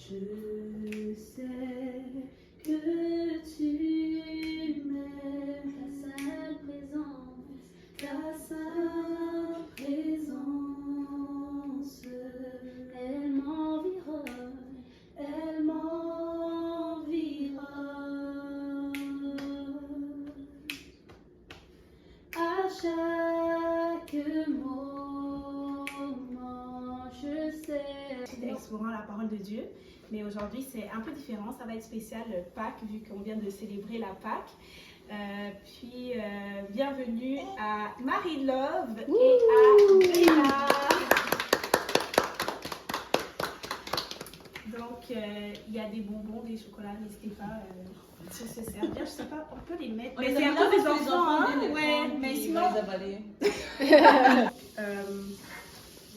Je sais que tu m'aimes, ta seule présence, elle m'environne, elle m'environne. À chaque moment, je sais. C'était explorant la parole de Dieu, mais aujourd'hui c'est un peu différent, ça va être spécial Pâques vu qu'on vient de célébrer la Pâques. Bienvenue à Marie-Love et à Béla. Donc il y a des bonbons, des chocolats, n'hésitez pas à se servir, je sais pas, on peut les mettre. Mais c'est un peu des enfants, hein? Ouais, mais sinon.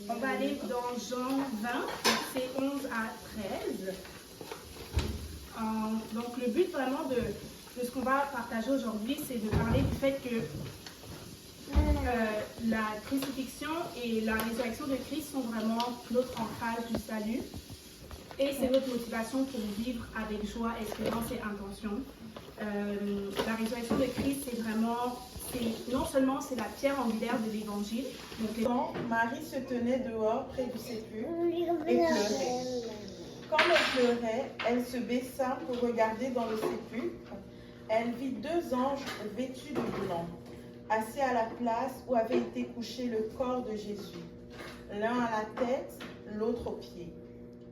On va aller dans Jean 20, versets 11 à 13. Donc le but vraiment de ce qu'on va partager aujourd'hui, c'est de parler du fait que la crucifixion et la résurrection de Christ sont vraiment notre ancrage du salut. Et c'est notre motivation pour vivre avec joie, espérance et intention. La résurrection de Christ, c'est vraiment, non seulement c'est la pierre angulaire de l'évangile. Marie se tenait dehors près du sépulcre et pleurait. Quand elle pleurait, elle se baissa pour regarder dans le sépulcre. Elle vit deux anges vêtus de blanc, assis à la place où avait été couché le corps de Jésus, l'un à la tête, l'autre aux pieds.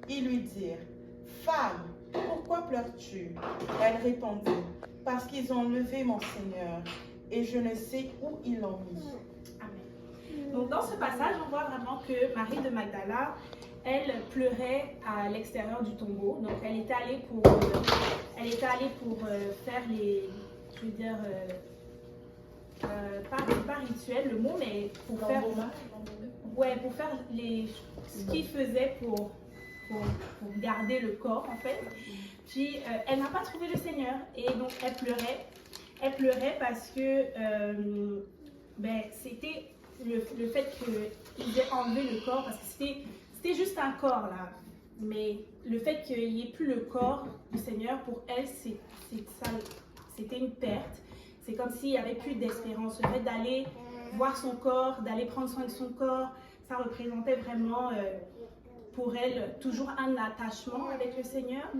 Ils lui dirent, « Femme, pourquoi pleures-tu » Elle répondit, « Parce qu'ils ont levé mon Seigneur, et je ne sais où ils l'ont mis. » Amen. Donc dans ce passage, on voit vraiment que Marie de Magdala, elle pleurait à l'extérieur du tombeau. Donc elle était allée pour faire les, je veux dire, pas rituel le mot, mais pour faire, pour faire ce qu'ils faisaient pour garder le corps en fait. Puis elle n'a pas trouvé le Seigneur et donc elle pleurait. Elle pleurait parce que c'était le fait qu'ils aient enlevé le corps, parce que c'était juste un corps là. Mais le fait qu'il n'y ait plus le corps du Seigneur, pour elle, c'était une perte. C'est comme s'il n'y avait plus d'espérance. Le fait d'aller voir son corps, d'aller prendre soin de son corps, ça représentait vraiment pour elle toujours un attachement avec le Seigneur.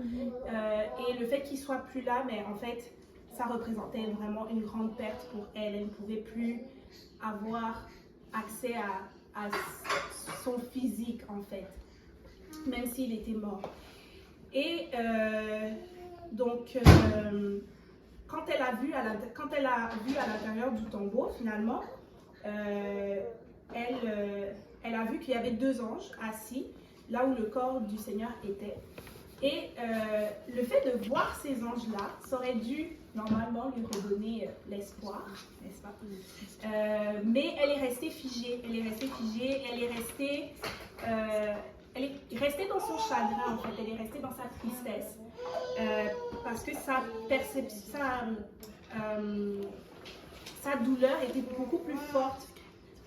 Et le fait qu'il ne soit plus là, mais en fait, ça représentait vraiment une grande perte pour elle. Elle ne pouvait plus avoir accès à son physique en fait, même s'il était mort. Et quand elle a vu à l'intérieur du tombeau, finalement, elle a vu qu'il y avait deux anges assis là où le corps du Seigneur était. Et le fait de voir ces anges-là, ça aurait dû normalement lui redonner l'espoir, n'est-ce pas? Mais elle est restée figée, elle est restée dans son chagrin en fait, elle est restée dans sa tristesse. Parce que sa douleur était beaucoup plus forte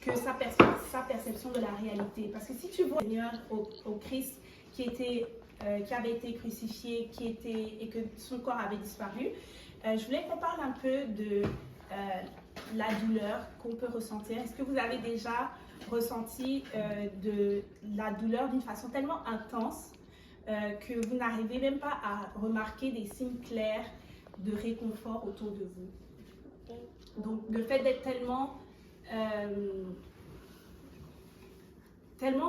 que sa perception de la réalité. Parce que si tu vois le Seigneur au Christ qui avait été crucifié, et que son corps avait disparu, je voulais qu'on parle un peu de la douleur qu'on peut ressentir. Est-ce que vous avez déjà ressenti de la douleur d'une façon tellement intense que vous n'arrivez même pas à remarquer des signes clairs de réconfort autour de vous? Donc le fait d'être tellement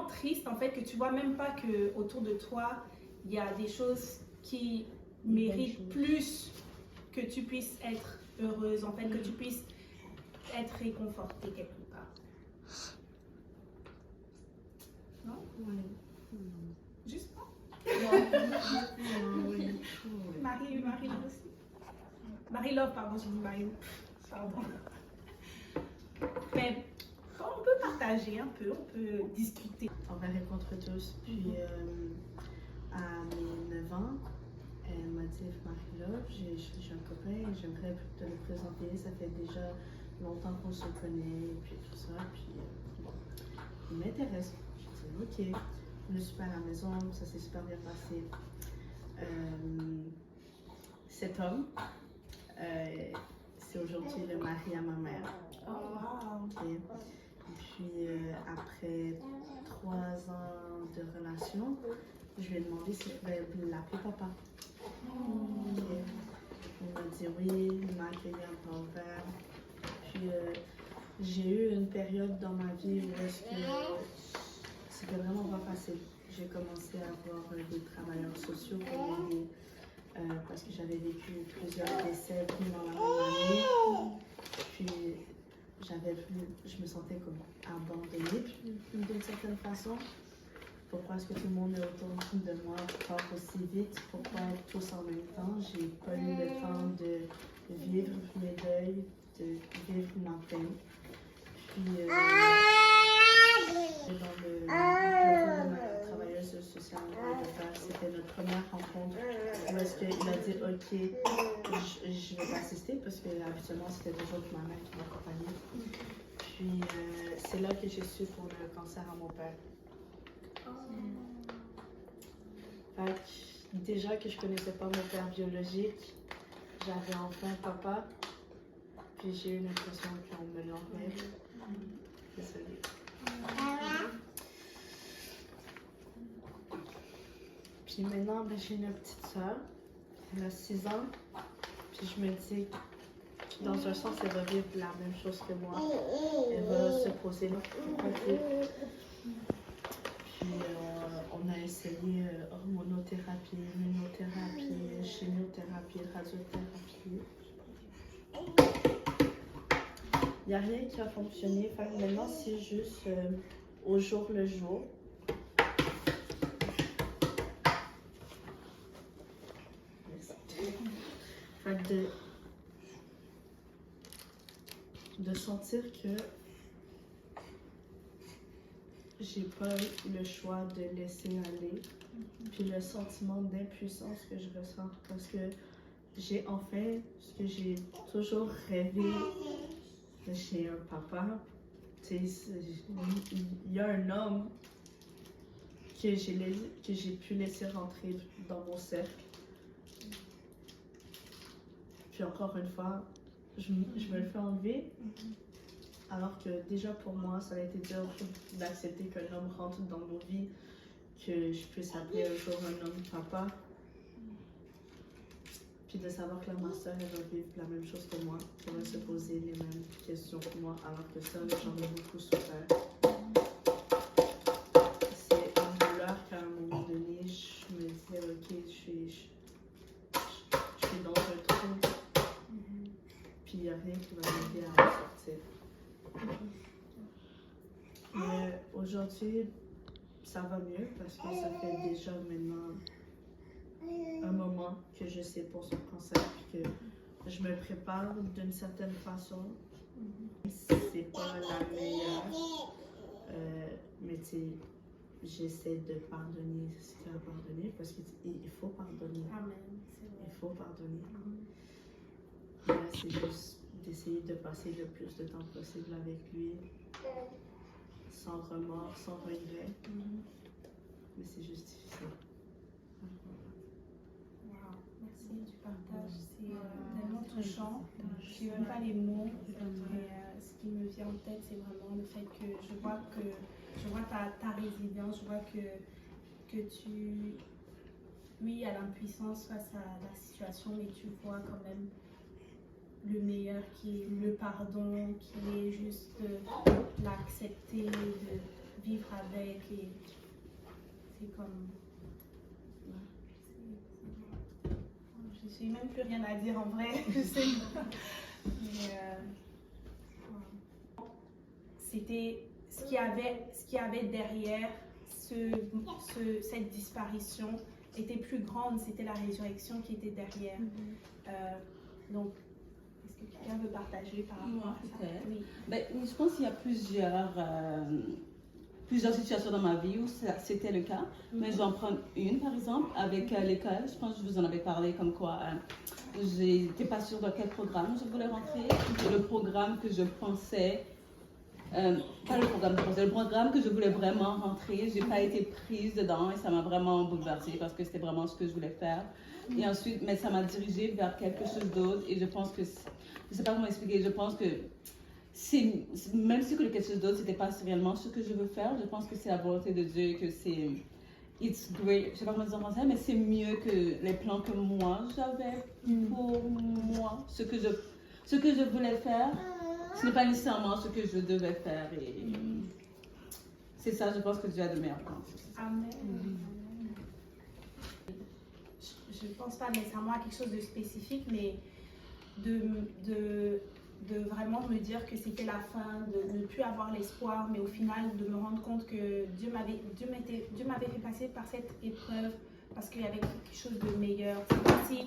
triste en fait que tu vois même pas que autour de toi il y a des choses qui méritent plus que tu puisses être heureuse, en fait, que tu puisses être réconfortée quelque part. Non? Juste pas? Marie-Love aussi. Marie-Love, pardon, j'ai dit Marie. Pardon. Mais on peut partager un peu, on peut discuter. On va rencontrer tous. Puis à mes 9 ans, elle m'a dit, Marie-Love, j'ai un copain et j'aimerais te le présenter. Ça fait déjà longtemps qu'on se connaît et puis tout ça. Puis il m'intéresse. J'ai dit, ok. Je suis pas à la maison, ça s'est super bien passé. cet homme, c'est aujourd'hui le mari à ma mère. Oh, wow. Et puis après 3 ans de relation, je lui ai demandé si je pouvais l'appeler papa. Et il m'a dit oui, il m'a accueilli à bras ouverts. Puis j'ai eu une période dans ma vie où c'était vraiment pas facile. J'ai commencé à avoir des travailleurs sociaux pour m'aider parce que j'avais vécu plusieurs décès pendant la même année. Puis je me sentais comme abandonnée d'une certaine façon. Pourquoi est-ce que tout le monde est autour de moi part aussi vite? Pourquoi tous en même temps? J'ai pas eu le temps de vivre mes deuils, de vivre ma peine. Puis, dans le bureau de ma travailleuse sociale de faire, c'était notre première rencontre où est-ce qu'il a dit ok, je vais t'assister parce que habituellement c'était toujours ma mère qui m'accompagnait. Puis c'est là que j'ai su pour le cancer à mon père. Fait que, déjà que je connaissais pas mon père biologique, j'avais enfin papa, puis j'ai eu l'impression qu'on me l'enlevait. Désolée. Puis maintenant, j'ai une petite soeur, elle a 6 ans, puis je me dis, dans un sens, elle va vivre la même chose que moi. Elle va se poser là. Puis on a essayé hormonothérapie, immunothérapie, chimiothérapie, radiothérapie. Il n'y a rien qui a fonctionné. Fait que maintenant, c'est juste au jour le jour. Fait que de sentir que j'ai pas eu le choix de laisser aller, puis le sentiment d'impuissance que je ressens parce que j'ai enfin ce que j'ai toujours rêvé chez un papa. Il y a un homme que j'ai pu laisser rentrer dans mon cercle. Puis encore une fois, je me le fais enlever. Alors que déjà pour moi, ça a été dur d'accepter qu'un homme rentre dans nos vies, que je puisse appeler un jour un homme papa. Puis de savoir que ma soeur, elle va vivre la même chose que moi, qu'elle va se poser les mêmes questions que moi, alors que ça, j'en ai beaucoup souffert. C'est en douleur qu'à un moment donné, je me disais, ok, je suis dans un trou, puis il n'y a rien qui va m'aider à en sortir. Mais aujourd'hui, ça va mieux parce que ça fait déjà maintenant un moment que je sais pour son cancer puis que je me prépare d'une certaine façon. C'est pas la meilleure, mais tu sais, j'essaie de pardonner ce qu'il y a à pardonner parce qu'il faut pardonner. Amen. Il faut pardonner. Là, c'est juste d'essayer de passer le plus de temps possible avec lui, sans remords, sans regret. Mais c'est juste difficile. Wow, merci du partage. C'est tellement touchant. Je n'ai même pas les mots. Mais ce qui me vient en tête, c'est vraiment le fait que je vois ta résilience, je vois que tu, oui, à l'impuissance face à la situation, mais tu vois quand même le meilleur qui est le pardon, qui est juste l'accepter, de vivre avec. Et c'est comme... Je sais même plus rien à dire en vrai. Je sais pas. Mais, c'était ce qu'il y avait derrière cette disparition était plus grande, c'était la résurrection qui était derrière. Donc, est-ce que quelqu'un veut partager par rapport à ça? Oui. Ben, je pense qu'il y a plusieurs situations dans ma vie où c'était le cas, mais je vais en prendre une par exemple avec l'école. Je pense que je vous en avais parlé comme quoi j'étais pas sûre dans quel programme je voulais rentrer. Le programme que je pensais pas le programme de français, le programme que je voulais vraiment rentrer, j'ai pas été prise dedans et ça m'a vraiment bouleversée parce que c'était vraiment ce que je voulais faire. Et ensuite, mais ça m'a dirigée vers quelque chose d'autre et je pense que, je sais pas comment expliquer, je pense que même si que quelque chose d'autre, c'était pas réellement ce que je veux faire, je pense que c'est la volonté de Dieu et que c'est, it's great, je sais pas comment dire en français, mais c'est mieux que les plans que moi j'avais pour moi, ce que je voulais faire. Ce n'est pas nécessairement ce que je devais faire et c'est ça, je pense que Dieu a de meilleurs plans. Amen. Je ne pense pas nécessairement à quelque chose de spécifique, mais de vraiment me dire que c'était la fin, de ne plus avoir l'espoir, mais au final de me rendre compte que Dieu m'avait fait passer par cette épreuve parce qu'il y avait quelque chose de meilleur. C'est comme si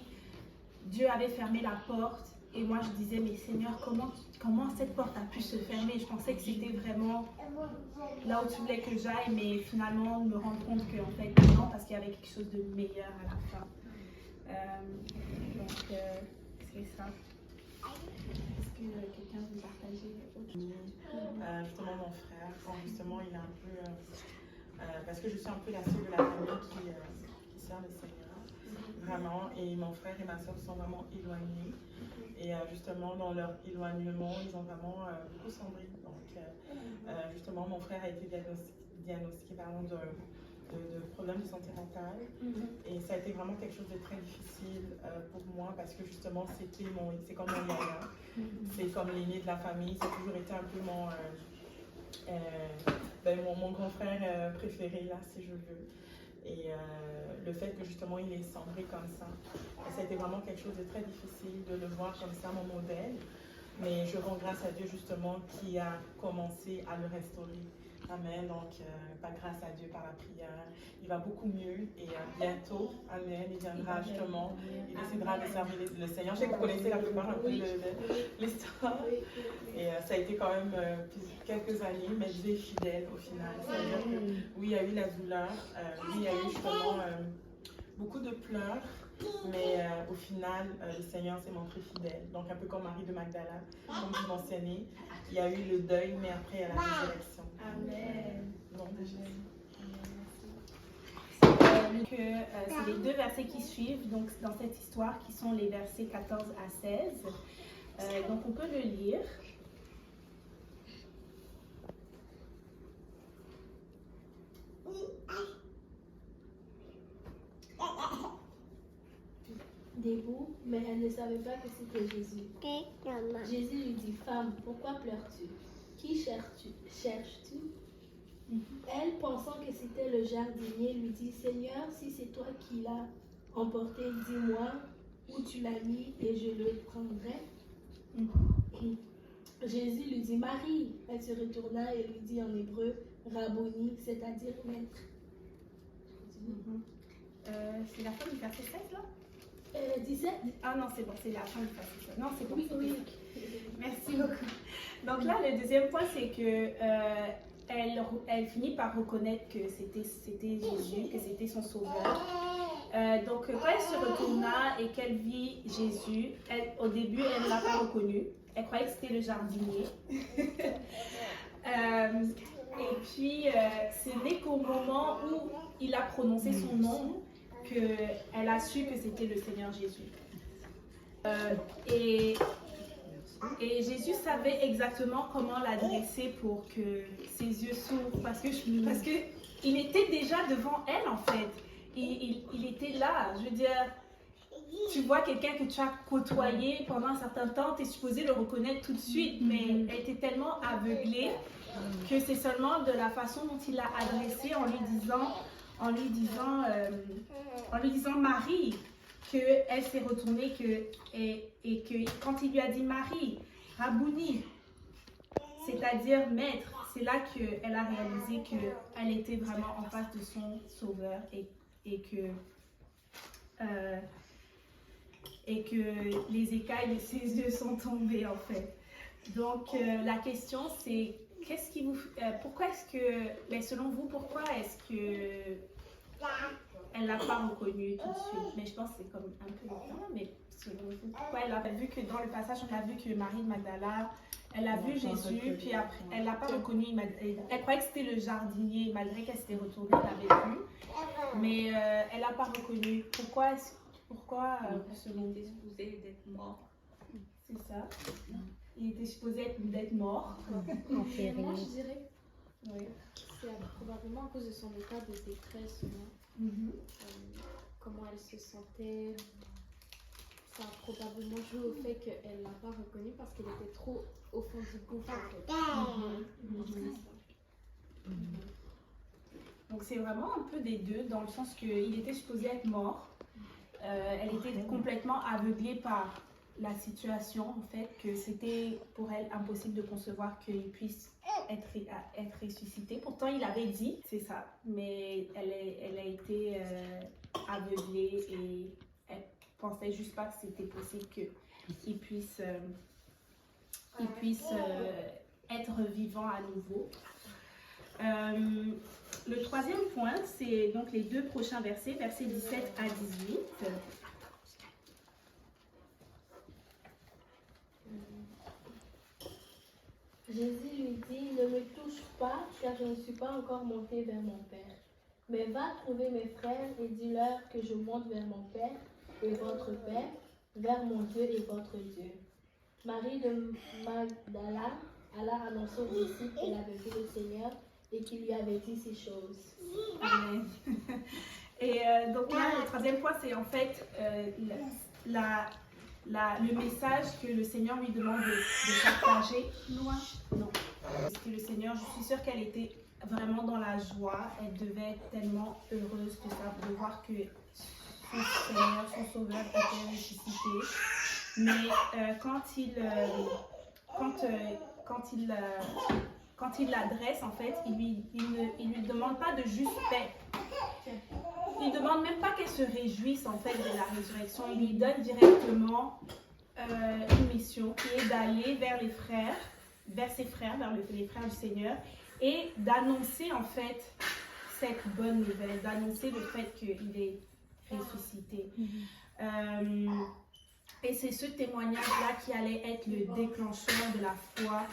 Dieu avait fermé la porte et moi je disais, mais Seigneur, comment cette porte a pu se fermer? Je pensais que c'était vraiment là où tu voulais que j'aille, mais finalement me rendre compte qu'en fait non, parce qu'il y avait quelque chose de meilleur à la fin. C'est ça. Est-ce que quelqu'un veut partager autre chose? Justement, mon frère, quand justement il est un peu. Parce que je suis un peu la seule de la famille qui sert le Seigneur, vraiment. Et mon frère et ma soeur sont vraiment éloignés. Et justement, dans leur éloignement, ils ont vraiment beaucoup sombré. Donc, justement, mon frère a été diagnostiqué de problèmes de santé mentale. Et ça a été vraiment quelque chose de très difficile pour moi parce que justement, c'est comme mon yaya. C'est comme l'aîné de la famille. Ça a toujours été un peu mon grand frère préféré, là, si je veux. Et le fait que justement il est sombré comme ça a été vraiment quelque chose de très difficile de le voir comme ça, mon modèle. Mais je rends grâce à Dieu justement qui a commencé à le restaurer. Amen. Donc, grâce à Dieu par la prière, il va beaucoup mieux et bientôt, Amen, il viendra justement, il décidera de servir le Seigneur. Je sais que vous connaissez la plupart un peu l'histoire. Et ça a été quand même quelques années, mais Dieu est fidèle au final. C'est-à-dire que oui, il y a eu la douleur, oui, il y a eu justement beaucoup de pleurs, mais au final, le Seigneur s'est montré fidèle. Donc, un peu comme Marie de Magdala, comme je mentionnais, il y a eu le deuil, mais après, il y a la résurrection. Amen. Donc, c'est les deux versets qui suivent donc, dans cette histoire, qui sont les versets 14 à 16. Donc, on peut le lire. Debout, mais elle ne savait pas que c'était Jésus. Jésus lui dit, femme, pourquoi pleures-tu? Qui cherches-tu? Elle, pensant que c'était le jardinier, lui dit, Seigneur, si c'est toi qui l'as emporté, dis-moi où tu l'as mis et je le prendrai. Jésus lui dit, Marie. Elle se retourna et lui dit en hébreu, Rabboni, c'est-à-dire maître. C'est la fin du verset 16 là? 17. Ah non, c'est bon, c'est la fin du verset 16. Non, c'est bon. Oui. Merci beaucoup. Donc là, le deuxième point, c'est que elle finit par reconnaître que c'était Jésus, que c'était son sauveur. Donc quand elle se retourna et qu'elle vit Jésus, au début, elle ne l'a pas reconnu. Elle croyait que c'était le jardinier. Et puis, ce n'est qu'au moment où il a prononcé son nom qu'elle a su que c'était le Seigneur Jésus. Et Jésus savait exactement comment l'adresser pour que ses yeux s'ouvrent, parce que il était déjà devant elle en fait. Il était là, je veux dire, tu vois quelqu'un que tu as côtoyé pendant un certain temps, tu es supposé le reconnaître tout de suite, mais elle était tellement aveuglée que c'est seulement de la façon dont il l'a adressée en lui disant Marie, qu'elle s'est retournée et que quand il lui a dit Marie, Rabouni, c'est-à-dire maître, c'est là qu'elle a réalisé qu'elle était vraiment en face de son sauveur et que les écailles de ses yeux sont tombées en fait. Donc la question c'est pourquoi est-ce que, mais selon vous, pourquoi est-ce que elle l'a pas reconnu tout de suite? Mais je pense que c'est comme un peu longtemps, mais selon vous? Pourquoi elle a vu que dans le passage, on a vu que Marie de Magdala, elle a vu Jésus, puis après, elle l'a pas reconnu. Elle croyait que c'était le jardinier, malgré qu'elle s'était retournée, elle l'avait vu. Mais elle n'a pas reconnu. Pourquoi selon Il était supposé d'être mort. C'est ça. Il était supposé d'être mort. Moi, je dirais Oui. c'est probablement à cause de son état de détresse, non? Comment elle se sentait. Ça a probablement joué au fait qu'elle ne l'a pas reconnu parce qu'elle était trop au fond du gouffre. En fait. Donc c'est vraiment un peu des deux, dans le sens qu'il était supposé être mort. Elle était complètement aveuglée par la situation, en fait, que c'était pour elle impossible de concevoir qu'il puisse être ressuscité. Pourtant, il avait dit, c'est ça, mais elle a été aveuglée et elle pensait juste pas que c'était possible qu'il puisse être vivant à nouveau. Le troisième point, c'est donc les deux prochains versets, versets 17 à 18. Jésus lui dit, ne me touche pas, car je ne suis pas encore monté vers mon Père. Mais va trouver mes frères et dis-leur que je monte vers mon Père et votre Père, vers mon Dieu et votre Dieu. Marie de Magdala alla annoncer aux disciples qu'elle avait vu le Seigneur et qu'il lui avait dit ces choses. Amen. Et donc là, le troisième point, c'est en fait le message que le Seigneur lui demande de partager. Non. Parce que le Seigneur, je suis sûre qu'elle était vraiment dans la joie. Elle devait être tellement heureuse de voir que son Seigneur, son Sauveur était ressuscité. Mais quand il l'adresse, en fait, il lui demande pas de juste paix. Il ne demande même pas qu'elle se réjouisse en fait de la résurrection. Il lui donne directement une mission qui est d'aller vers les frères, vers ses frères, vers les frères du Seigneur, et d'annoncer en fait cette bonne nouvelle, d'annoncer le fait qu'il est ressuscité. Et c'est ce témoignage-là qui allait être le déclencheur de la foi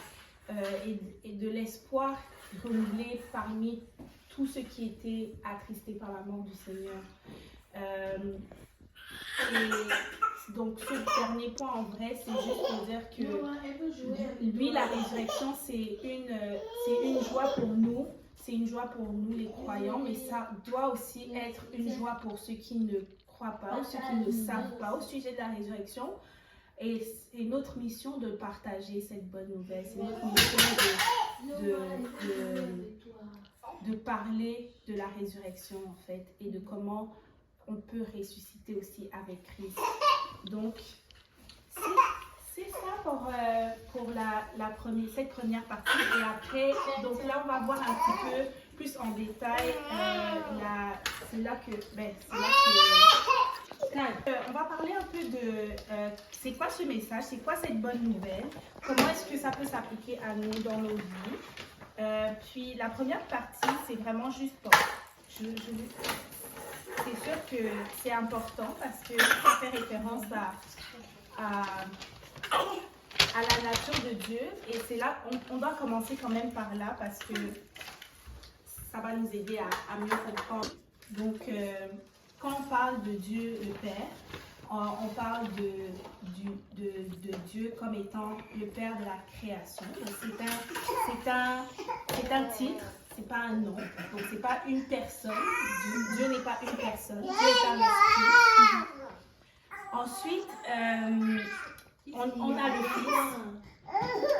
et de l'espoir renouvelé parmi tous ceux qui étaient attristés par la mort du Seigneur. Et donc ce dernier point en vrai, c'est juste pour dire que lui, la résurrection, c'est une joie pour nous. C'est une joie pour nous les croyants, mais ça doit aussi être une joie pour ceux qui ne croient pas ou ceux qui ne savent pas au sujet de la résurrection. Et c'est notre mission de partager cette bonne nouvelle. C'est notre mission de parler de la résurrection en fait et de comment on peut ressusciter aussi avec Christ. Donc, c'est ça pour cette première partie. Et après, donc là, on va voir un petit peu plus en détail. C'est là que on va parler un peu de c'est quoi ce message, c'est quoi cette bonne nouvelle, comment est-ce que ça peut s'appliquer à nous dans nos vies. Puis la première partie, c'est vraiment juste c'est sûr que c'est important parce que ça fait référence à la nature de Dieu. Et c'est là, on doit commencer quand même par là parce que ça va nous aider à mieux comprendre. Donc, quand on parle de Dieu le Père, on parle de Dieu comme étant le Père de la création. Donc c'est un titre, c'est pas un nom. Donc c'est pas une personne. Dieu n'est pas une personne. Dieu est un esprit. Ensuite, on a le Fils.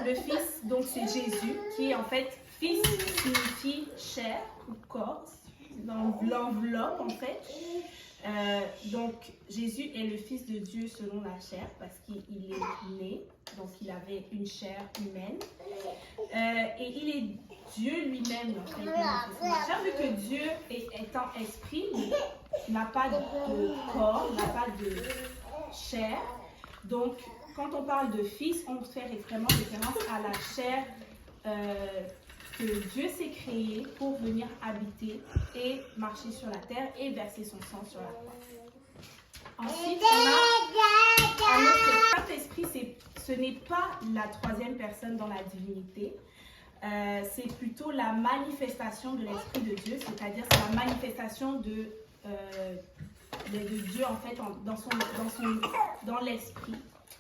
Le Fils, donc c'est Jésus, qui est en fait Fils signifie chair ou corps, dans l'enveloppe en fait. Donc Jésus est le Fils de Dieu selon la chair parce qu'il est né, donc il avait une chair humaine et il est Dieu lui-même en fait. J'ai vu que Dieu étant esprit n'a pas de corps, n'a pas de chair. Donc quand on parle de Fils, on fait vraiment référence à la chair que Dieu s'est créé pour venir habiter et marcher sur la terre et verser son sang sur la terre. Ensuite, on a ce n'est pas la troisième personne dans la divinité. C'est plutôt la manifestation de l'Esprit de Dieu, c'est-à-dire c'est la manifestation de Dieu en fait dans l'Esprit.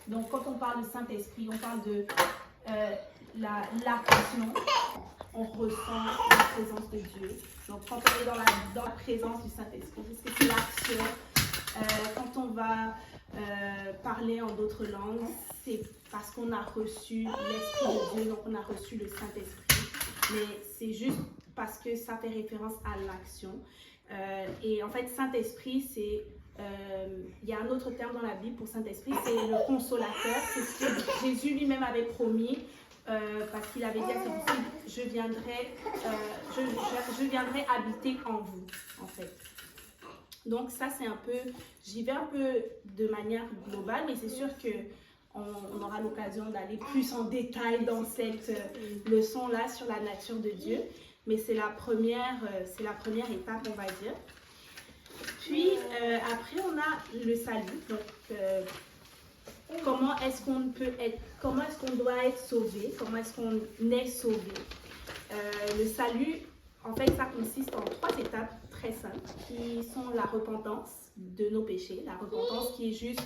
Donc quand on parle de Saint-Esprit, on parle de l'action, on ressent la présence de Dieu. Donc quand on est dans la présence du Saint-Esprit, parce que c'est l'action. Quand on va parler en d'autres langues, c'est parce qu'on a reçu l'Esprit de Dieu, donc on a reçu le Saint-Esprit. Mais c'est juste parce que ça fait référence à l'action. Et en fait, Saint-Esprit, c'est... il y a un autre terme dans la Bible pour Saint-Esprit, c'est le consolateur. C'est ce que Jésus lui-même avait promis, parce qu'il avait dit à ses disciples, je viendrai habiter en vous, en fait. Donc ça, c'est un peu, j'y vais un peu de manière globale, mais c'est sûr qu'on aura l'occasion d'aller plus en détail dans cette leçon-là sur la nature de Dieu. Mais c'est la première étape, on va dire. Puis après, on a le salut. Donc, comment est-ce qu'on doit être sauvé? Comment est-ce qu'on est sauvé? Le salut, en fait, ça consiste en 3 étapes très simples qui sont la repentance de nos péchés, la repentance qui est juste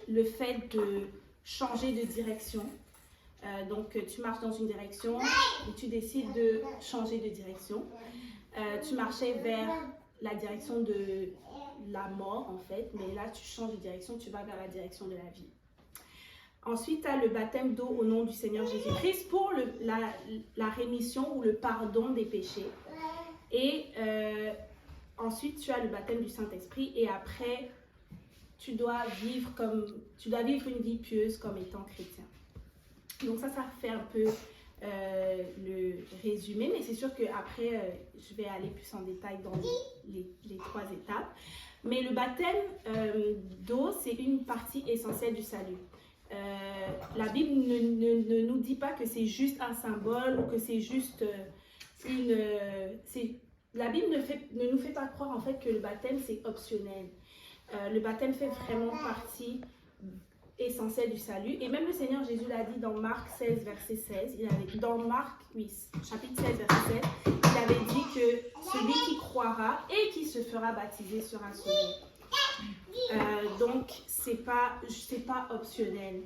le fait de changer de direction. Donc, tu marches dans une direction et tu décides de changer de direction. Tu marchais vers la direction de la mort, en fait, mais là, tu changes de direction, tu vas vers la direction de la vie. Ensuite, tu as le baptême d'eau au nom du Seigneur Jésus-Christ pour la rémission ou le pardon des péchés. Et ensuite, tu as le baptême du Saint-Esprit et après, tu dois vivre une vie pieuse comme étant chrétien. Donc ça fait un peu le résumé, mais c'est sûr qu'après, je vais aller plus en détail dans les 3 étapes. Mais le baptême d'eau, c'est une partie essentielle du salut. La Bible ne nous dit pas que c'est juste un symbole ou que c'est juste la Bible ne nous fait pas croire en fait que le baptême c'est optionnel. Le baptême fait vraiment partie essentielle du salut. Et même le Seigneur Jésus l'a dit dans Marc 16, verset 16. Chapitre 16, verset 16, il avait dit que celui qui croira et qui se fera baptiser sera sauvé. Donc, c'est pas optionnel.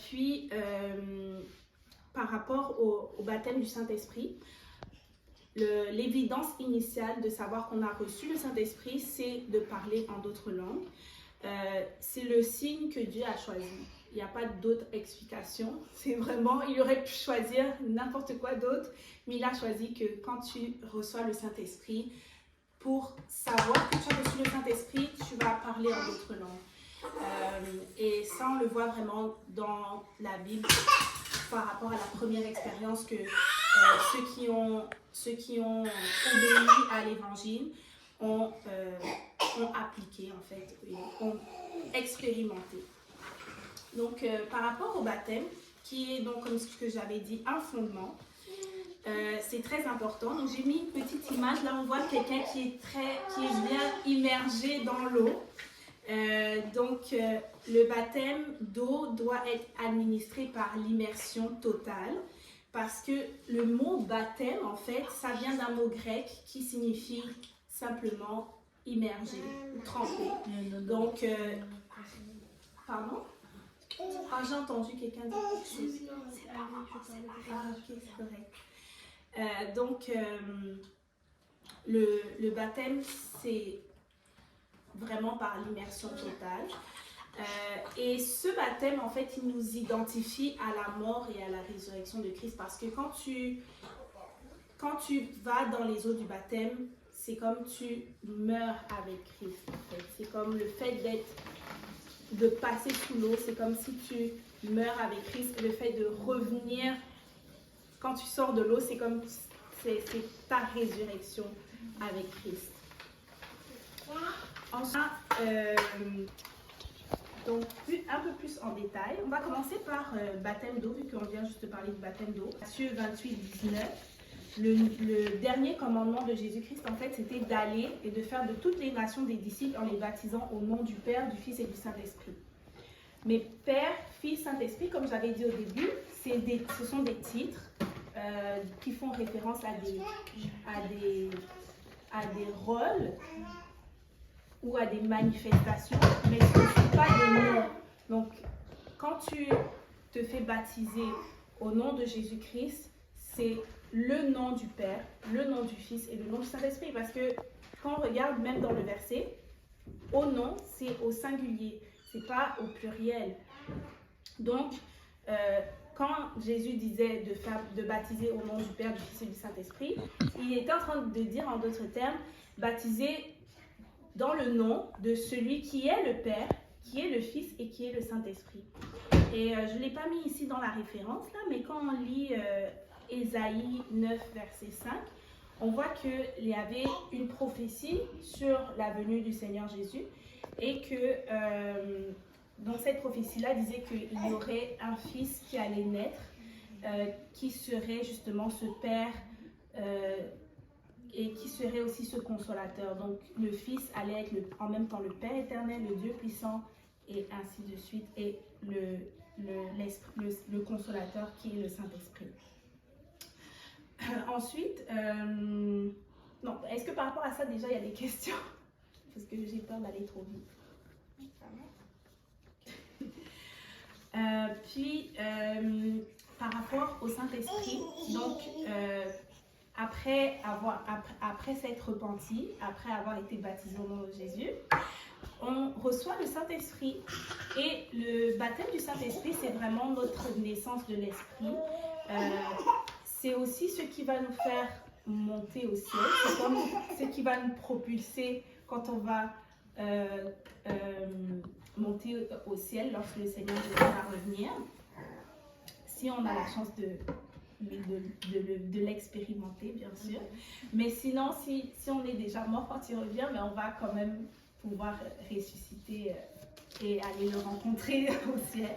Puis, par rapport au baptême du Saint-Esprit, l'évidence initiale de savoir qu'on a reçu le Saint-Esprit, c'est de parler en d'autres langues. C'est le signe que Dieu a choisi. Il n'y a pas d'autre explication. C'est vraiment, il aurait pu choisir n'importe quoi d'autre, mais il a choisi que quand tu reçois le Saint-Esprit, pour savoir que tu as reçu le Saint-Esprit, tu vas parler en d'autres langues. Et ça, on le voit vraiment dans la Bible par rapport à la première expérience que ceux qui ont obéi à l'Évangile ont appliqué, en fait, ont expérimenté. Donc, par rapport au baptême, qui est donc, comme ce que j'avais dit, un fondement, c'est très important. Donc, j'ai mis une petite image. Là, on voit quelqu'un qui est bien immergé dans l'eau. Donc, le baptême d'eau doit être administré par l'immersion totale. Parce que le mot baptême, en fait, ça vient d'un mot grec qui signifie simplement immerger ou tremper. Donc, pardon? Ah, j'ai entendu quelqu'un dire quelque chose. Ah, ok, c'est correct. Donc, le baptême, c'est vraiment par l'immersion totale. Et ce baptême, en fait, il nous identifie à la mort et à la résurrection de Christ. Parce que quand tu vas dans les eaux du baptême, c'est comme tu meurs avec Christ. En fait. C'est comme le fait de passer sous l'eau, c'est comme si tu meurs avec Christ. Et le fait de revenir, quand tu sors de l'eau, c'est comme c'est ta résurrection avec Christ. Ensuite, donc un peu plus en détail, on va commencer par baptême d'eau, vu qu'on vient juste de parler du baptême d'eau. Matthieu 28, 19. Le dernier commandement de Jésus-Christ, en fait, c'était d'aller et de faire de toutes les nations des disciples en les baptisant au nom du Père, du Fils et du Saint-Esprit. Mais Père, Fils, Saint-Esprit, comme j'avais dit au début, ce sont des titres qui font référence à des rôles ou à des manifestations, mais ce ne sont pas des noms. Donc, quand tu te fais baptiser au nom de Jésus-Christ, c'est le nom du Père, le nom du Fils et le nom du Saint-Esprit. Parce que quand on regarde même dans le verset, au nom, c'est au singulier, c'est pas au pluriel. Donc, quand Jésus disait de baptiser au nom du Père, du Fils et du Saint-Esprit, il était en train de dire en d'autres termes, baptiser dans le nom de celui qui est le Père, qui est le Fils et qui est le Saint-Esprit. Et je ne l'ai pas mis ici dans la référence, là, mais quand on lit Ésaïe 9, verset 5, on voit qu'il y avait une prophétie sur la venue du Seigneur Jésus et que dans cette prophétie-là, disait qu'il y aurait un fils qui allait naître, qui serait justement ce Père et qui serait aussi ce consolateur. Donc le Fils allait être en même temps le Père éternel, le Dieu puissant, et ainsi de suite, et le consolateur qui est le Saint-Esprit. Ensuite, non, est-ce que par rapport à ça déjà il y a des questions? Parce que j'ai peur d'aller trop vite. Par rapport au Saint-Esprit, donc après s'être repenti, après avoir été baptisé au nom de Jésus, on reçoit le Saint-Esprit. Et le baptême du Saint-Esprit, c'est vraiment notre naissance de l'Esprit. C'est aussi ce qui va nous faire monter au ciel, c'est comme ce qui va nous propulser quand on va monter au ciel lorsque le Seigneur va revenir, si on a la chance de l'expérimenter, bien sûr. Mais sinon, si on est déjà mort quand il revient, mais on va quand même pouvoir ressusciter et aller le rencontrer au ciel.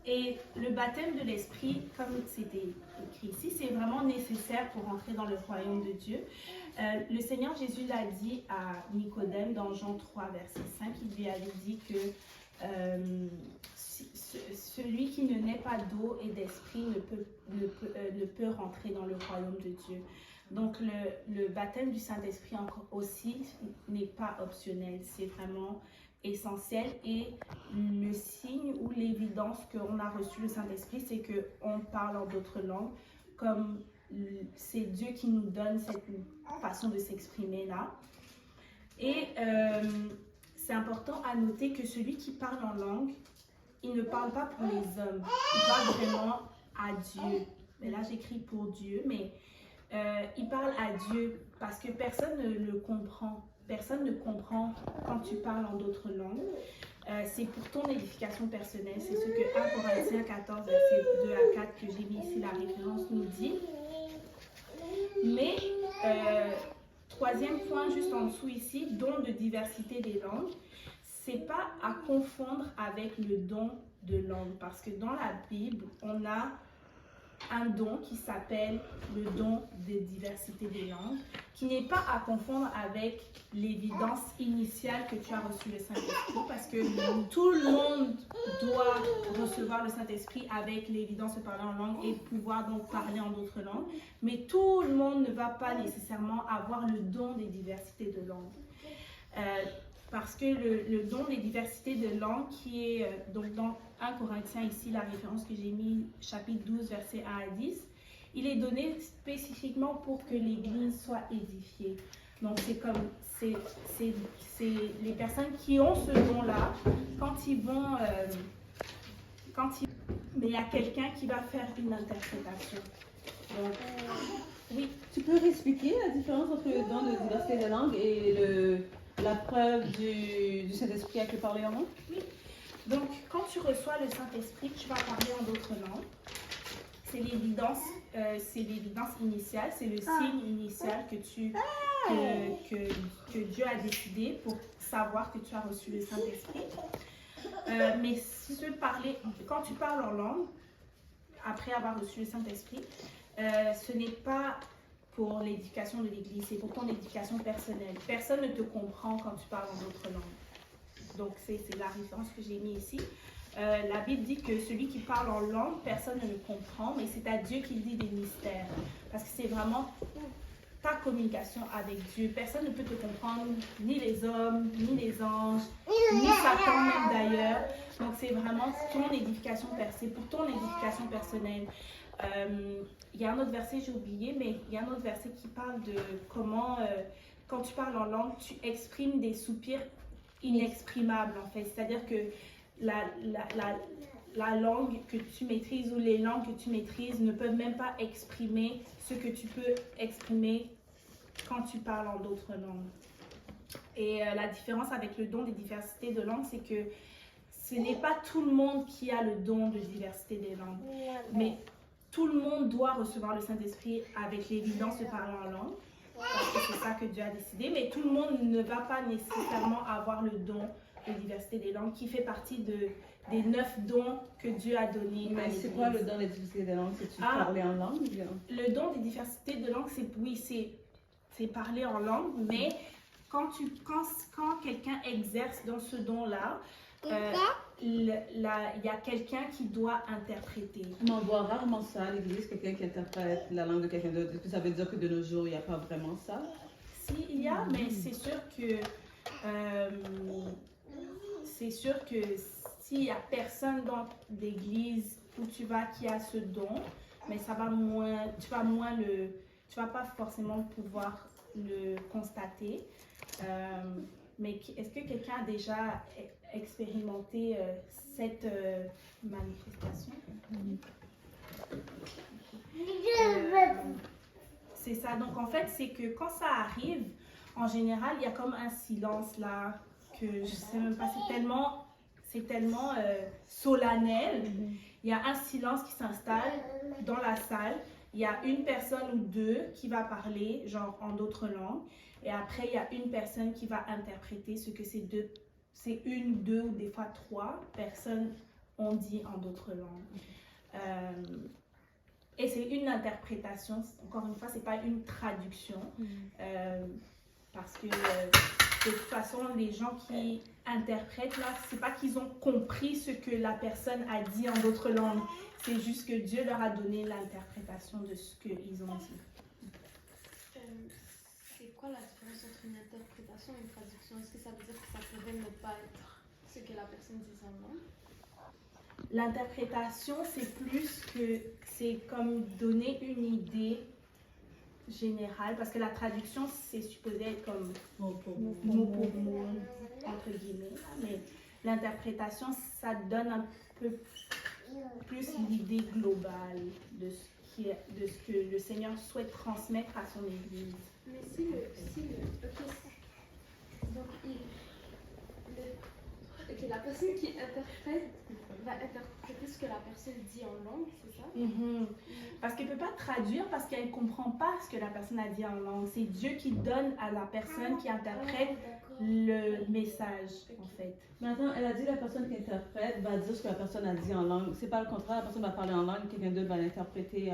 Et le baptême de l'Esprit, comme c'était écrit ici, c'est vraiment nécessaire pour entrer dans le royaume de Dieu. Le Seigneur Jésus l'a dit à Nicodème dans Jean 3, verset 5, il lui avait dit que celui qui ne naît pas d'eau et d'esprit ne peut rentrer dans le royaume de Dieu. Donc le baptême du Saint-Esprit aussi n'est pas optionnel, c'est vraiment essentiel. Et le signe ou l'évidence qu'on a reçu le Saint-Esprit, c'est qu'on parle en d'autres langues, comme c'est Dieu qui nous donne cette façon de s'exprimer là. Et c'est important à noter que celui qui parle en langue, il ne parle pas pour les hommes, il parle vraiment à Dieu. Mais là j'écris pour Dieu, mais il parle à Dieu parce que personne ne le comprend. Personne ne comprend quand tu parles en d'autres langues. C'est pour ton édification personnelle. C'est ce que 1 Corinthiens 14, verset 2 à 4 que j'ai mis ici, la référence nous dit. Mais, troisième point juste en dessous ici, don de diversité des langues. C'est pas à confondre avec le don de langue. Parce que dans la Bible, on a un don qui s'appelle le don de diversité des langues, qui n'est pas à confondre avec l'évidence initiale que tu as reçu le Saint-Esprit, parce que tout le monde doit recevoir le Saint-Esprit avec l'évidence de parler en langue et pouvoir donc parler en d'autres langues, mais tout le monde ne va pas nécessairement avoir le don des diversités de langues. Parce que le don des diversités de langues qui est donc dans 1 Corinthiens, ici la référence que j'ai mis, chapitre 12, versets 1 à 10, il est donné spécifiquement pour que l'Église soit édifiée. Donc c'est comme, c'est les personnes qui ont ce don-là, quand ils vont, mais il y a quelqu'un qui va faire une interprétation. Donc, oui. Tu peux expliquer la différence entre le don de diversité de langue et la preuve du Saint-Esprit avec le parler en langue? Oui. Donc, quand tu reçois le Saint-Esprit, tu vas parler en d'autres langues. C'est l'évidence initiale, c'est le signe initial que Dieu a décidé pour savoir que tu as reçu le Saint-Esprit. Mais quand tu parles en langue, après avoir reçu le Saint-Esprit, ce n'est pas pour l'éducation de l'Église, c'est pour ton éducation personnelle. Personne ne te comprend quand tu parles en d'autres langues. Donc, c'est la référence que j'ai mise ici. La Bible dit que celui qui parle en langue, personne ne le comprend, mais c'est à Dieu qu'il dit des mystères. Parce que c'est vraiment ta communication avec Dieu. Personne ne peut te comprendre, ni les hommes, ni les anges, ni Satan même d'ailleurs. Donc c'est vraiment ton édification personnelle, pour ton édification personnelle. Il y a un autre verset, j'ai oublié, mais il y a un autre verset qui parle de comment, quand tu parles en langue, tu exprimes des soupirs inexprimables en fait. C'est-à-dire que la langue que tu maîtrises ou les langues que tu maîtrises ne peuvent même pas exprimer ce que tu peux exprimer quand tu parles en d'autres langues. Et la différence avec le don des diversités de langues, c'est que ce n'est pas tout le monde qui a le don de diversité des langues. Mais tout le monde doit recevoir le Saint-Esprit avec l'évidence de parler en langue, parce que c'est ça que Dieu a décidé. Mais tout le monde ne va pas nécessairement avoir le don de diversité des langues, qui fait partie des 9 dons que Dieu a donnés. Mais c'est quoi le don des diversités des langues? C'est-tu parler en langue? Ou bien? Le don des diversités de langues, c'est parler en langue, mais quand quelqu'un exerce dans ce don-là, il y a quelqu'un qui doit interpréter. Mais on voit rarement ça à l'église, quelqu'un qui interprète la langue de quelqu'un d'autre. Est-ce que ça veut dire que de nos jours, il n'y a pas vraiment ça? Si, il y a, mais c'est sûr que s'il n'y a personne dans l'église où tu vas qui a ce don, mais ça va moins, tu vas pas forcément pouvoir le constater. Mais est-ce que quelqu'un a déjà expérimenté cette manifestation? C'est ça. Donc en fait, c'est que quand ça arrive, en général, il y a comme un silence là que je sais même pas. C'est tellement solennel. Il y a un silence qui s'installe dans la salle. Il y a une personne ou deux qui va parler, genre en d'autres langues. Et après, il y a une personne qui va interpréter ce que c'est une, deux ou des fois 3 personnes ont dit en d'autres langues. Et c'est une interprétation. Encore une fois, c'est pas une traduction. Parce que de toute façon, les gens qui interprètent là, c'est pas qu'ils ont compris ce que la personne a dit en d'autres langues. C'est juste que Dieu leur a donné l'interprétation de ce qu'ils ont dit. C'est quoi la différence entre une interprétation et une traduction? Est-ce que ça veut dire que ça pourrait ne pas être ce que la personne dit en langue? L'interprétation, c'est comme donner une idée générale, parce que la traduction, c'est supposé être comme mot pour mot, entre guillemets. Mais l'interprétation, ça donne un peu plus l'idée globale de ce que le Seigneur souhaite transmettre à son Église. Mais la personne qui interprète va interpréter ce que la personne dit en langue, c'est ça? Parce qu'elle ne peut pas traduire parce qu'elle ne comprend pas ce que la personne a dit en langue. C'est Dieu qui donne à la personne qui interprète le message, en fait. Mais attends, elle a dit la personne qui interprète va dire ce que la personne a dit en langue. C'est pas le contraire, la personne va parler en langue, quelqu'un d'autre va l'interpréter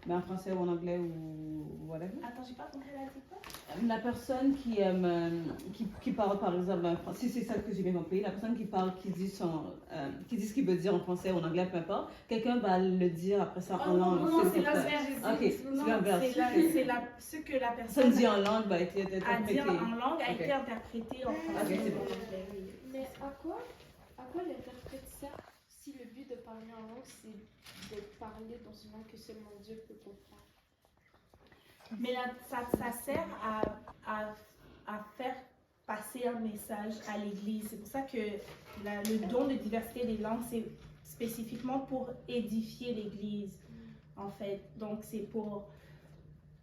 mais en français ou en anglais ou whatever. Attends, j'ai pas compris, elle a dit quoi? La personne qui parle par exemple en français, si c'est ça que j'ai bien compris, la personne qui parle, qui dit ce qu'il veut dire en français ou en anglais, peu importe, quelqu'un va le dire après ça en langue. Non, c'est l'inverse. C'est ce que la personne dit en langue va être interprété. En langue a été interprété en français ou en anglais. Mais à quoi l'interprète sert si le but de parler en langue, c'est de parler dans une langue que seulement Dieu peut comprendre? Mais là, ça sert à faire passer un message à l'Église. C'est pour ça que le don de diversité des langues, c'est spécifiquement pour édifier l'Église, en fait. Donc, c'est pour...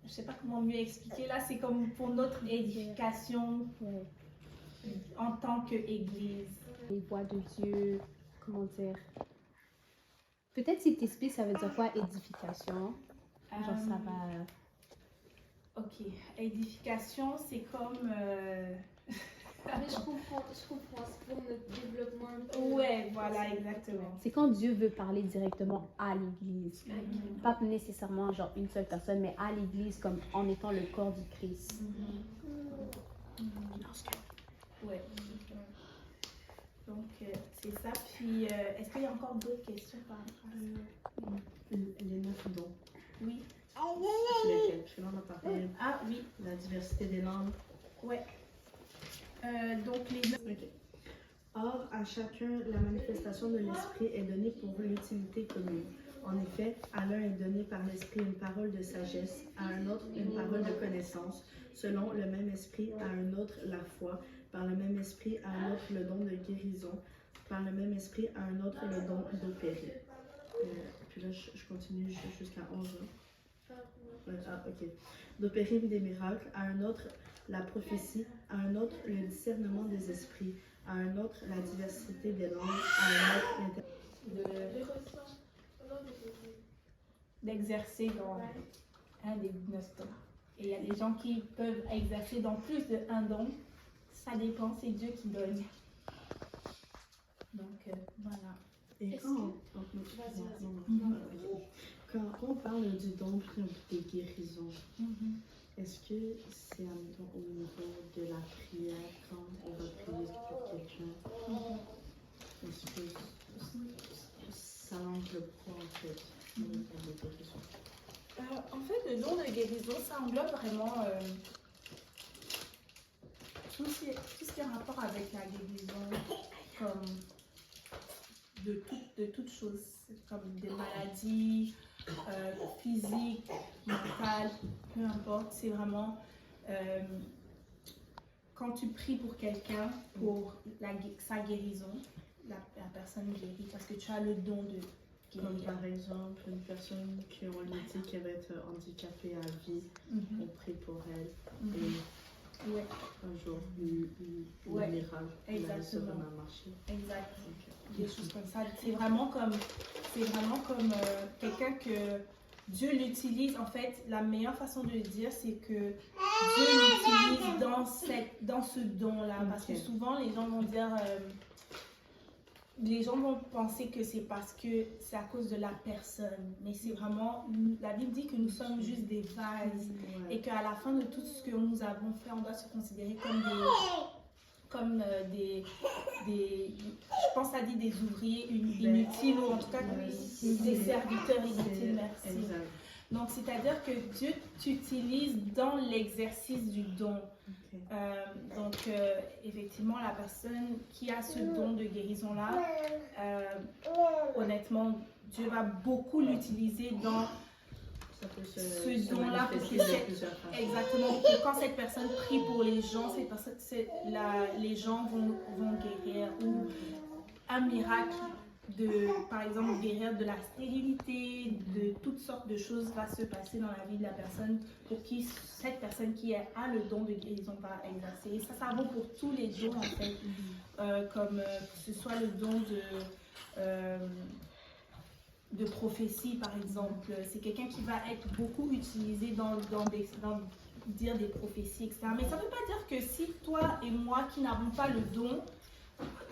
Je ne sais pas comment mieux expliquer. Là, c'est comme pour notre édification en tant qu'Église. Les voix de Dieu, comment dire... Peut-être si t'expliques, ça veut dire quoi, édification? Genre, ça va... Ok, édification, c'est comme... Mais je comprends, c'est pour notre développement. Ouais, voilà, exactement. C'est quand Dieu veut parler directement à l'Église. Pas nécessairement genre une seule personne, mais à l'Église comme en étant le corps du Christ. Ouais. c'est ça. Puis, est-ce qu'il y a encore d'autres questions par rapport à ça? Les 9 dons. Oui. C'est lesquels? Parce que là, on a parlé Ah oui, de la diversité des langues. ouais. Donc, les... Ok. Or, à chacun, la manifestation de l'esprit est donnée pour l'utilité commune. En effet, à l'un est donné par l'esprit une parole de sagesse, à un autre une parole de connaissance, selon le même esprit, à un autre la foi, par le même esprit, à un autre le don de guérison, par le même esprit, à un autre le don d'opérer. Puis là, je continue jusqu'à 11 ans. Ok. D'opérer des miracles, à un autre la prophétie, à un autre le discernement des esprits, à un autre la diversité des langues, à un autre d'exercer dans un des 9 dons. Et il y a des gens qui peuvent exercer dans plus d'un don. Ça dépend, c'est Dieu qui donne. Donc, voilà. Et quand on parle du don des guérisons, est-ce que c'est au niveau de la prière, quand on va prier pour quelqu'un, est-ce que ça englobe quoi en fait dans le don de guérison? En fait, le don de guérison, ça englobe vraiment tout ce qui est en rapport avec la guérison, comme de toutes choses, comme des maladies physiques, mentales, peu importe. C'est vraiment quand tu pries pour quelqu'un, pour sa guérison, la personne guérit parce que tu as le don de guérir. Comme par exemple, une personne qui on lui dit qu'elle va être handicapée à vie, on prie pour elle. Et ouais. un jour, le miracle, ça va marcher. Exact. Des choses comme ça. C'est vraiment comme quelqu'un que Dieu l'utilise. En fait, la meilleure façon de le dire, c'est que Dieu l'utilise dans ce don-là. Parce que souvent, les gens vont dire... les gens vont penser que c'est parce que c'est à cause de la personne, mais c'est vraiment, la Bible dit que nous sommes juste des vases et qu'à la fin de tout ce que nous avons fait, on doit se considérer comme des je pense à dire des ouvriers inutiles ou en tout cas des serviteurs inutiles, merci. Exact. Donc, c'est-à-dire que Dieu t'utilise dans l'exercice du don. Donc, effectivement, la personne qui a ce don de guérison-là, honnêtement, Dieu va beaucoup l'utiliser dans ce don-là. Exactement. Et quand cette personne prie pour les gens, les gens vont guérir. Ou un miracle par exemple, guérir de la stérilité, de toutes sortes de choses va se passer dans la vie de la personne pour qui cette personne qui a le don de guérison va exercer. Et ça vaut pour tous les dons en fait, comme que ce soit le don de prophétie par exemple. C'est quelqu'un qui va être beaucoup utilisé dans dire des prophéties, etc. Mais ça ne veut pas dire que si toi et moi qui n'avons pas le don,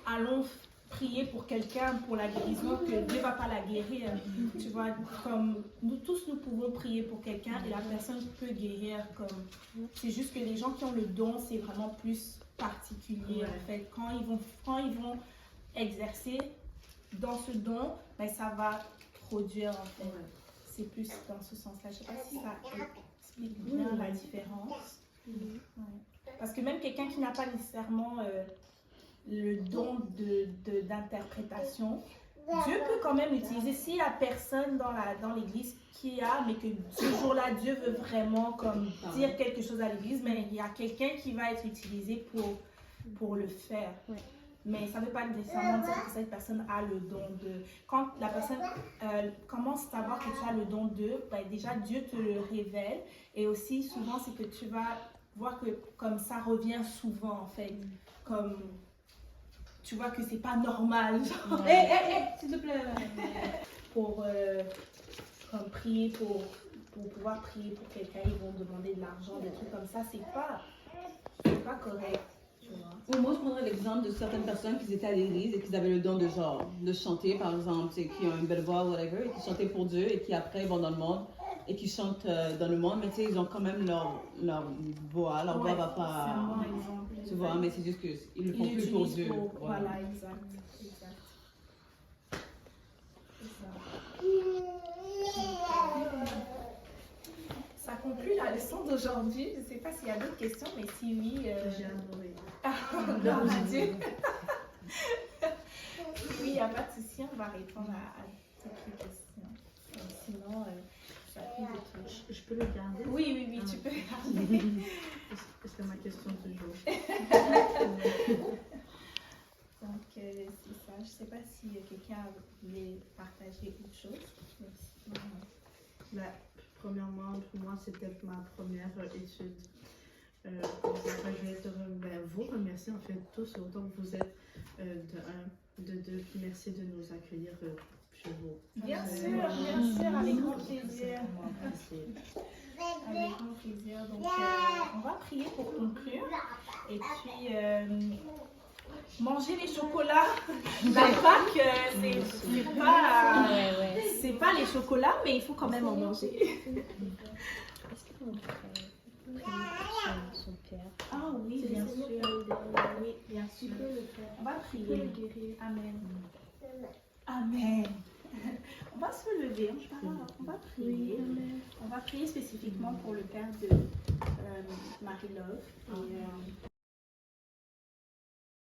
allons prier pour quelqu'un pour la guérison, que Dieu ne va pas la guérir. Tu vois, comme nous tous, nous pouvons prier pour quelqu'un et la personne peut guérir. C'est juste que les gens qui ont le don, c'est vraiment plus particulier en fait. Quand ils vont exercer dans ce don, ben, ça va produire en fait. C'est plus dans ce sens-là. Je ne sais pas si ça explique bien la différence. Parce que même quelqu'un qui n'a pas nécessairement le don d'interprétation, Dieu peut quand même utiliser. S'il y a personne dans l'église qui a, mais que ce jour-là, Dieu veut vraiment dire quelque chose à l'église, mais il y a quelqu'un qui va être utilisé pour le faire. Mais ça ne veut pas nécessairement dire que cette personne a le don de... Quand la personne commence à savoir que tu as le don de, ben déjà Dieu te le révèle. Et aussi, souvent, c'est que tu vas voir que comme ça revient souvent, en fait. Comme... Tu vois que c'est pas normal. S'il te plaît. Pour prier, pour pouvoir prier pour quelqu'un, ils vont demander de l'argent, des trucs comme ça. C'est pas correct. Ou moi, je prendrais l'exemple de certaines personnes qui étaient à l'église et qui avaient le don de chanter, par exemple, qui ont une belle voix, whatever, et qui chantaient pour Dieu et qui après vont dans le monde et qui chantent dans le monde, mais tu sais, ils ont quand même leur voix va C'est pas. un bon exemple. Tu vois, mais c'est juste qu'ils le font Ils plus pour l'utilisent Dieu. pour- Voilà. Voilà, exact. C'est ça. Ça conclut la leçon d'aujourd'hui. Je ne sais pas s'il y a d'autres questions, mais si oui, J'ai adoré. gloire à Dieu. Oui, il n'y a pas de souci, on va répondre à toutes les questions. Sinon, ça fait des trucs. Je peux le garder? Oui, tu peux garder. C'est ma question du jour. Donc, c'est ça. Je ne sais pas si quelqu'un voulait partager autre chose. Mais sinon, Ben, premièrement, pour moi, c'était ma première étude. Je vais vous remercier en fait tous, autant que vous êtes de deux. Merci de nous accueillir chez vous. bien sûr, avec grand plaisir. Avec grand plaisir. Donc, on va prier pour conclure. Et puis, manger les chocolats. La Pâques, c'est pas les chocolats, mais il faut quand même en manger. Est-ce qu'on pourrait prier pour son père? Ah oui, bien sûr. Oui, bien sûr. On va prier. Amen. Amen. On va se lever, on va prier. On va prier spécifiquement pour le père de Marie-Love.